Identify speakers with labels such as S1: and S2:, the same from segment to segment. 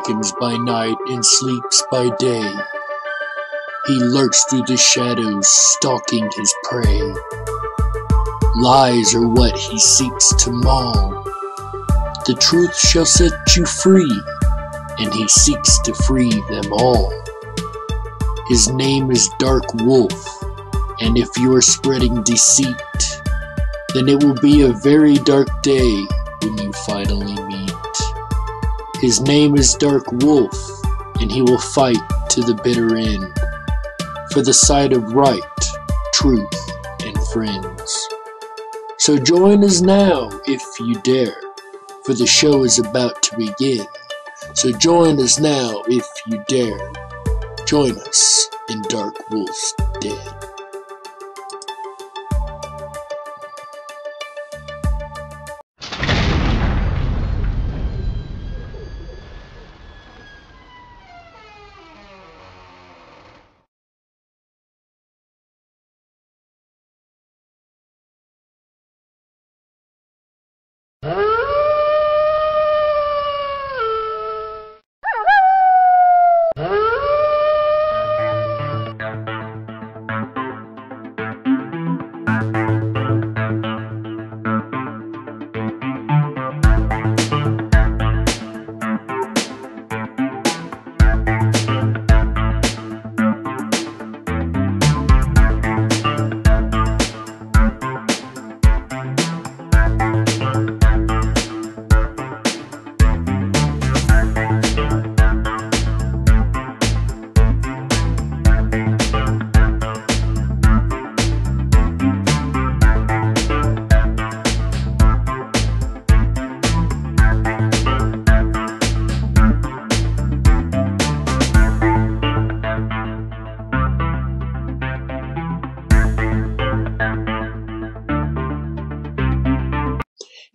S1: awakens by night and sleeps by day. He lurks through the shadows, stalking his prey. Lies are what he seeks to maul. The truth shall set you free, and he seeks to free them all. His name is Dark Wolf, and if you are spreading deceit, then it will be a very dark day when you finally meet. His name is Dark Wolf, and he will fight to the bitter end, for the side of right, truth, and friends. So join us now if you dare, for the show is about to begin. So join us now if you dare. Join us in Dark Wolf's Den.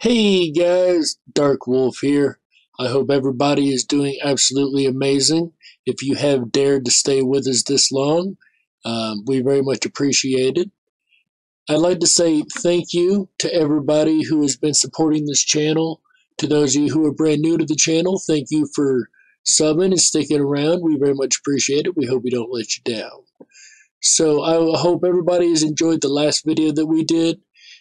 S1: Hey guys, Dark Wolf here. I hope everybody is doing absolutely amazing. If you have dared to stay with us this long, we very much appreciate it. I'd like to say thank you to everybody who has been supporting this channel. To those of you who are brand new to the channel, thank you for subbing and sticking around. We very much appreciate it. We hope we don't let you down. So I hope everybody has enjoyed the last video that we did.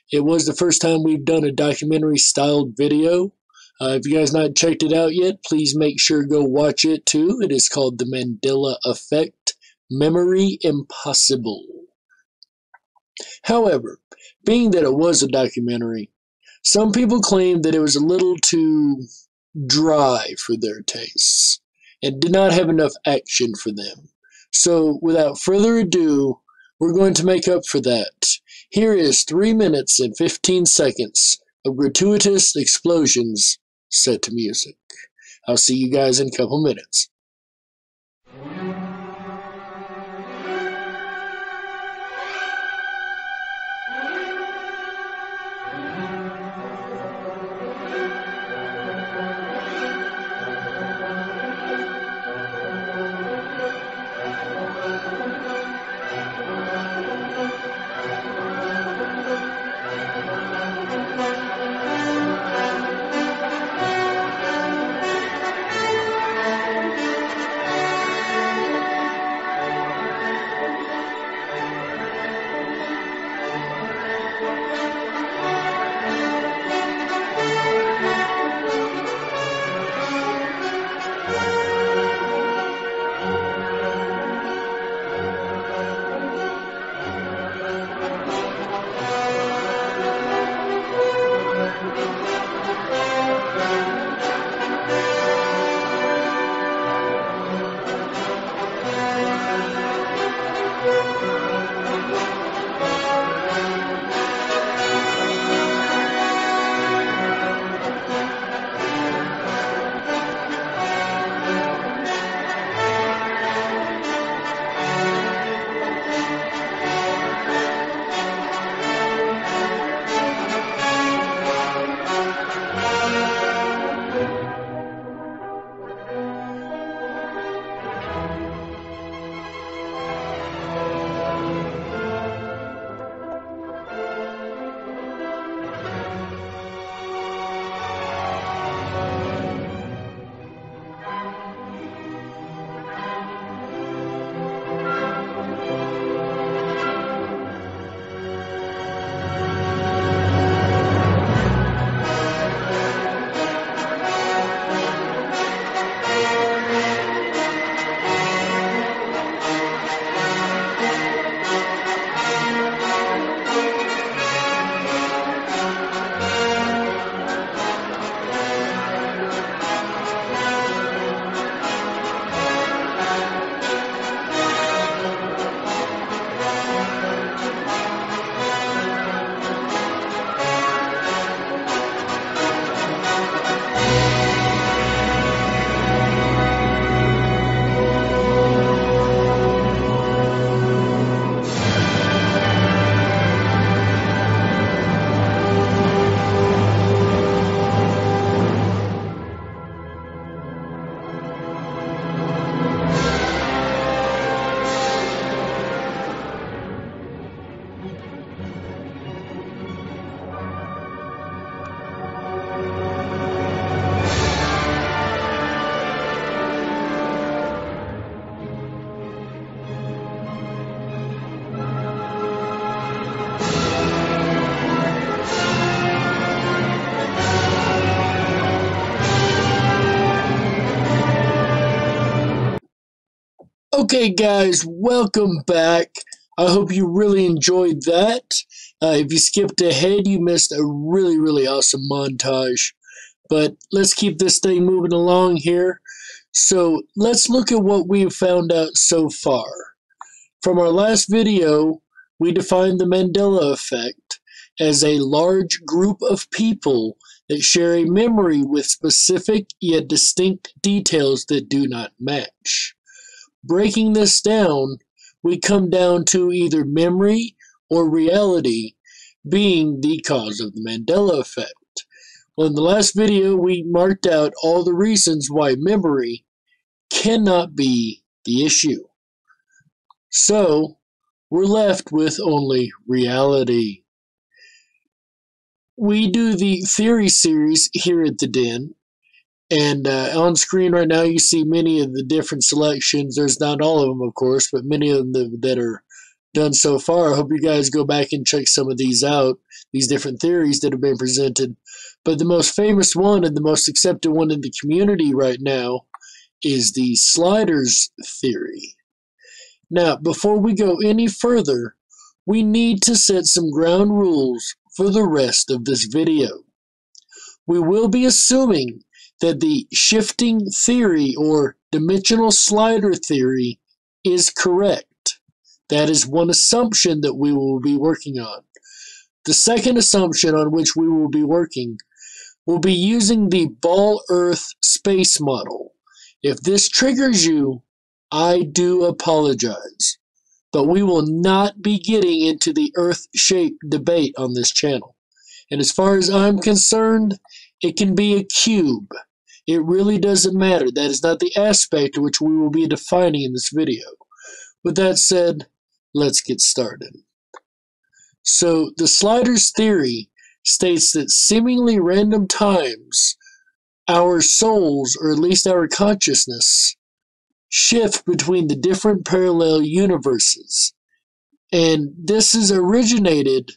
S1: It was the first time we've done a documentary-styled video. If you guys not checked it out yet, please make sure to go watch it too. It is called The Mandela Effect: Memory Impossible. However, being that it was a documentary, some people claimed that it was a little too dry for their tastes and did not have enough action for them. So, without further ado, we're going to make up for that. Here is 3 minutes and 15 seconds of gratuitous explosions set to music. I'll see you guys in a couple minutes. Okay guys, welcome back. I hope you really enjoyed that. If you skipped ahead, you missed a really awesome montage. But let's keep this thing moving along here. So let's look at what we've found out so far. From our last video, we defined the Mandela effect as a large group of people that share a memory with specific yet distinct details that do not match. Breaking this down, we come down to either memory or reality being the cause of the Mandela effect. Well, in the last video, we marked out all the reasons why memory cannot be the issue. So, we're left with only reality. We do the theory series here at the Den, and on screen right now you see many of the different selections. There's not all of them, of course, but many of them that are done so far. I hope you guys go back and check some of these out, these different theories that have been presented. But the most famous one and the most accepted one in the community right now is the sliders theory. Now, before we go any further, we need to set some ground rules for the rest of this video. We will be assuming that the shifting theory or dimensional slider theory is correct. That is one assumption that we will be working on. The second assumption on which we will be working will be using the ball Earth space model. If this triggers you, I do apologize, but we will not be getting into the Earth shape debate on this channel. And as far as I'm concerned, it can be a cube. It really doesn't matter. That is not the aspect which we will be defining in this video. With that said, let's get started. So, the sliders theory states that seemingly random times, our souls, or at least our consciousness, shift between the different parallel universes. And this is originated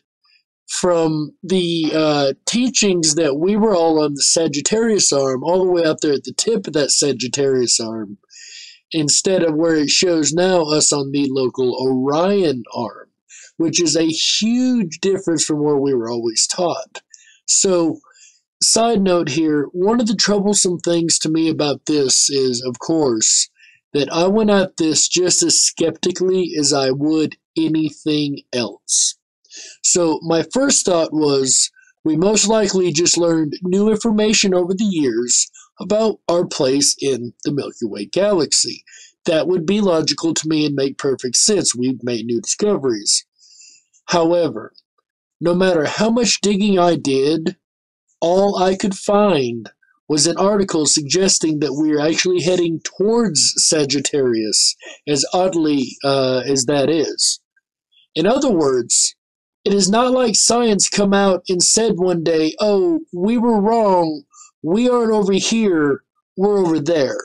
S1: from the teachings that we were all on the Sagitarius arm, all the way up there at the tip of that Sagittarius arm, instead of where it shows now us on the local Orion arm, which is a huge difference from where we were always taught. So, side note here, one of the troublesome things to me about this is, of course, that I went at this just as skeptically as I would anything else. So my first thought was, we most likely just learned new information over the years about our place in the Milky Way galaxy. That would be logical to me and make perfect sense. We've made new discoveries. However, no matter how much digging I did, all I could find was an article suggesting that we are actually heading towards Sagittarius, as oddly as that is. In other words, it is not like science come out and said one day, oh, we were wrong, we aren't over here, we're over there.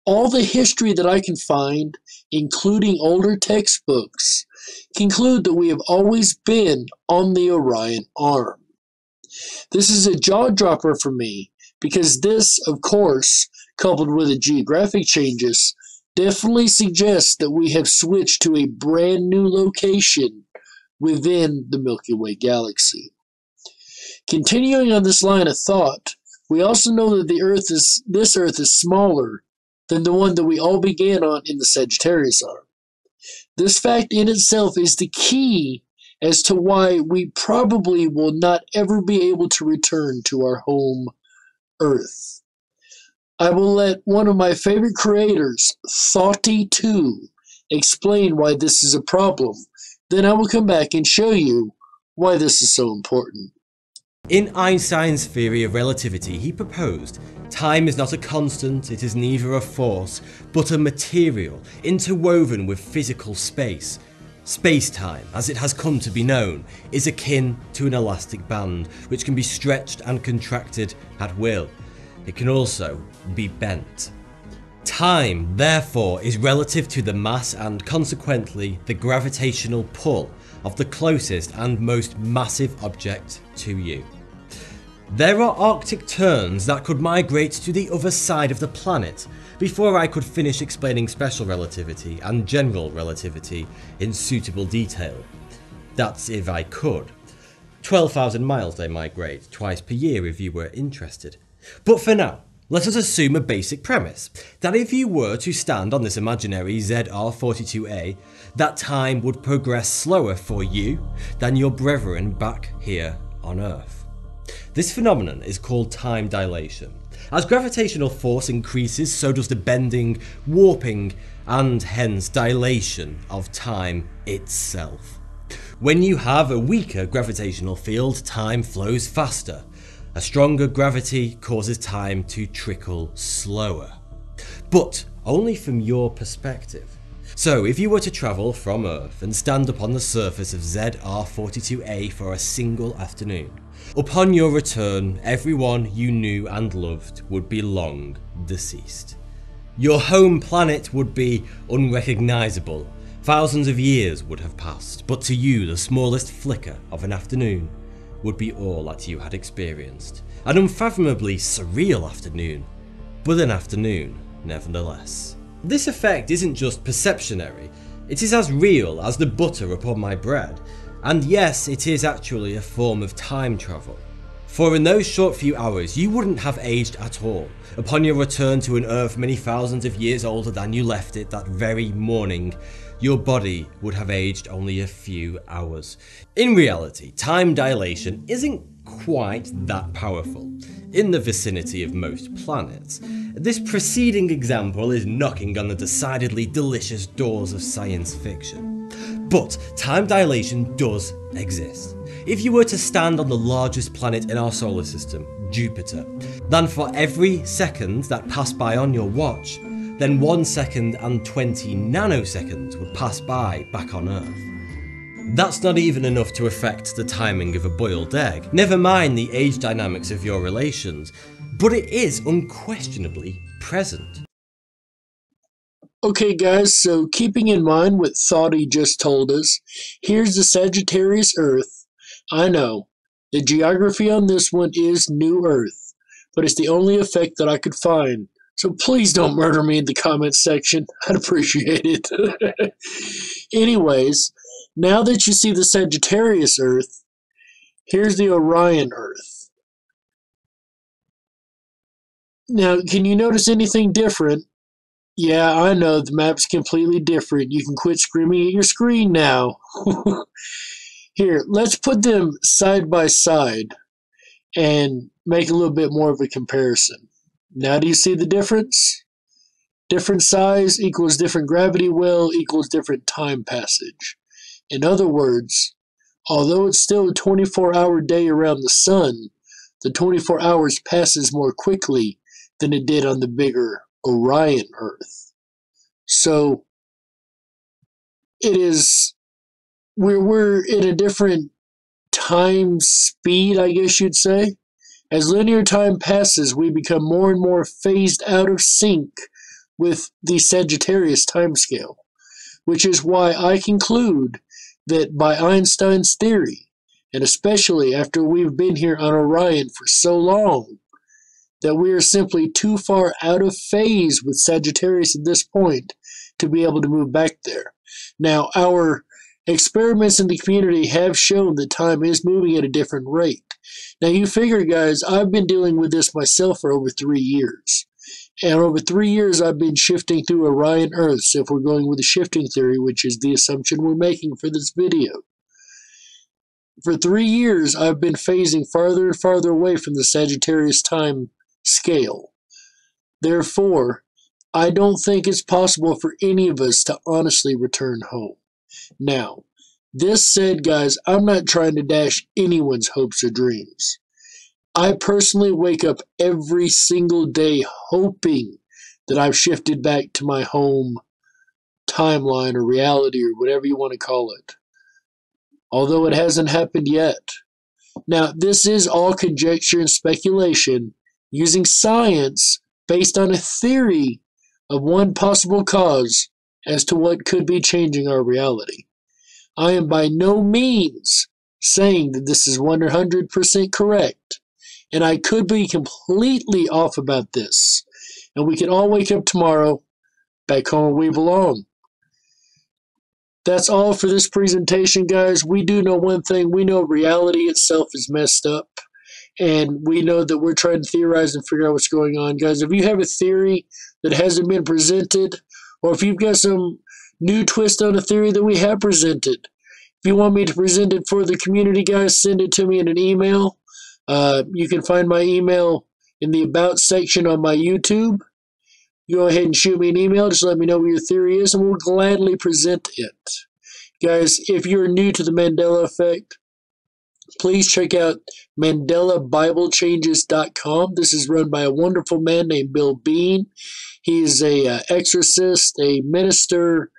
S1: All the history that I can find, including older textbooks, conclude that we have always been on the Orion arm. This is a jaw-dropper for me, because this, of course, coupled with the geographic changes, definitely suggests that we have switched to a brand new location within the Milky Way galaxy. Continuing on this line of thought, we also know that this Earth is smaller than the one that we all began on in the Sagittarius arm. This fact in itself is the key as to why we probably will not ever be able to return to our home Earth. I will let one of my favorite creators, Thoughty2, explain why this is a problem. Then I will come back and show you why this is so important.
S2: In Einstein's theory of relativity, he proposed, time is not a constant, it is neither a force, but a material, interwoven with physical space. Space-time, as it has come to be known, is akin to an elastic band, which can be stretched and contracted at will. It can also be bent. Time, therefore, is relative to the mass and consequently the gravitational pull of the closest and most massive object to you. There are Arctic terns that could migrate to the other side of the planet, before I could finish explaining special relativity and general relativity in suitable detail. That's if I could. 12,000 miles they migrate, twice per year if you were interested. But for now, let us assume a basic premise, that if you were to stand on this imaginary ZR42A, that time would progress slower for you than your brethren back here on Earth. This phenomenon is called time dilation. As gravitational force increases, so does the bending, warping, and hence dilation of time itself. When you have a weaker gravitational field, time flows faster. A stronger gravity causes time to trickle slower. But only from your perspective. So if you were to travel from Earth and stand upon the surface of ZR42A for a single afternoon, upon your return, everyone you knew and loved would be long deceased. Your home planet would be unrecognisable. Thousands of years would have passed, but to you the smallest flicker of an afternoon would be all that you had experienced. An unfathomably surreal afternoon, but an afternoon nevertheless. This effect isn't just perceptionary, it is as real as the butter upon my bread, and yes, it is actually a form of time travel. For in those short few hours you wouldn't have aged at all. Upon your return to an Earth many thousands of years older than you left it that very morning, your body would have aged only a few hours. In reality, time dilation isn't quite that powerful in the vicinity of most planets. This preceding example is knocking on the decidedly delicious doors of science fiction. But time dilation does exist. If you were to stand on the largest planet in our solar system, Jupiter, then for every second that passed by on your watch, then 1 second and 20 nanoseconds would pass by back on Earth. That's not even enough to affect the timing of a boiled egg, never mind the age dynamics of your relations, but it is unquestionably present.
S1: Okay guys, so keeping in mind what Thoughty just told us, here's the Sagittarius Earth. I know, the geography on this one is New Earth, but it's the only effect that I could find. So please don't murder me in the comments section. I'd appreciate it. Anyways, now that you see the Sagittarius Earth, here's the Orion Earth. Now, can you notice anything different? Yeah, I know, the map's completely different. You can quit screaming at your screen now. Here, let's put them side by side and make a little bit more of a comparison. Now do you see the difference? Different size equals different gravity well equals different time passage. In other words, although it's still a 24-hour day around the sun, the 24 hours passes more quickly than it did on the bigger Orion Earth. So it is, we're in a different time speed, I guess you'd say. As linear time passes, we become more and more phased out of sync with the Sagittarius timescale, which is why I conclude that by Einstein's theory, and especially after we've been here on Orion for so long, that we are simply too far out of phase with Sagittarius at this point to be able to move back there. Now, our experiments in the community have shown that time is moving at a different rate. Now you figure, guys, I've been dealing with this myself for over 3 years. And over 3 years I've been shifting through Orion Earths, if we're going with the shifting theory, which is the assumption we're making for this video. For 3 years I've been phasing farther and farther away from the Sagittarius time scale. Therefore, I don't think it's possible for any of us to honestly return home. Now, this said, guys, I'm not trying to dash anyone's hopes or dreams. I personally wake up every single day hoping that I've shifted back to my home timeline or reality or whatever you want to call it. Although it hasn't happened yet. Now, this is all conjecture and speculation using science based on a theory of one possible cause as to what could be changing our reality. I am by no means saying that this is 100% correct, and I could be completely off about this. and we can all wake up tomorrow back home where we belong. That's all for this presentation, guys. We do know one thing. We know reality itself is messed up, and we know that we're trying to theorize and figure out what's going on. Guys, if you have a theory that hasn't been presented, or if you've got some new twist on a theory that we have presented, if you want me to present it for the community, guys, send it to me in an email. You can find my email in the About section on my YouTube. You go ahead and shoot me an email. Just let me know what your theory is, and we'll gladly present it. Guys, if you're new to the Mandela Effect, please check out MandelaBibleChanges.com. This is run by a wonderful man named Bill Bean. He is a exorcist, a minister,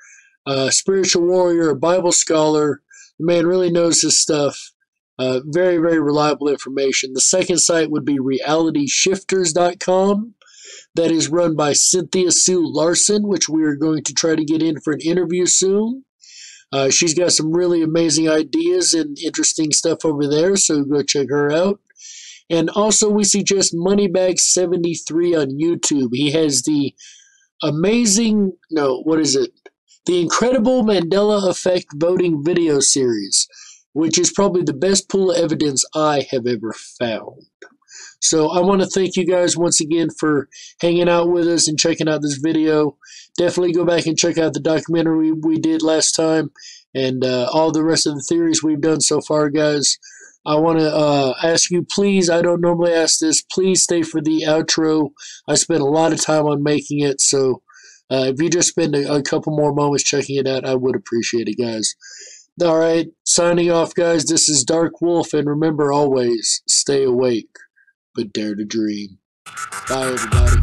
S1: a spiritual warrior, a Bible scholar. The man really knows his stuff. Very, very reliable information. The second site would be RealityShifters.com. That is run by Cynthia Sue Larson, which we are going to try to get in for an interview soon. She's got some really amazing ideas and interesting stuff over there, so go check her out. And also, we suggest Moneybag73 on YouTube. He has the amazing, the Incredible Mandela Effect voting video series, which is probably the best pool of evidence I have ever found. So I want to thank you guys once again for hanging out with us and checking out this video. Definitely go back and check out the documentary we did last time and all the rest of the theories we've done so far, guys. I want to ask you, please, I don't normally ask this, please stay for the outro. I spent a lot of time on making it, so if you just spend a couple more moments checking it out, I would appreciate it, guys. All right, signing off, guys. This is Dark Wolf, and remember always, stay awake, but dare to dream. Bye, everybody.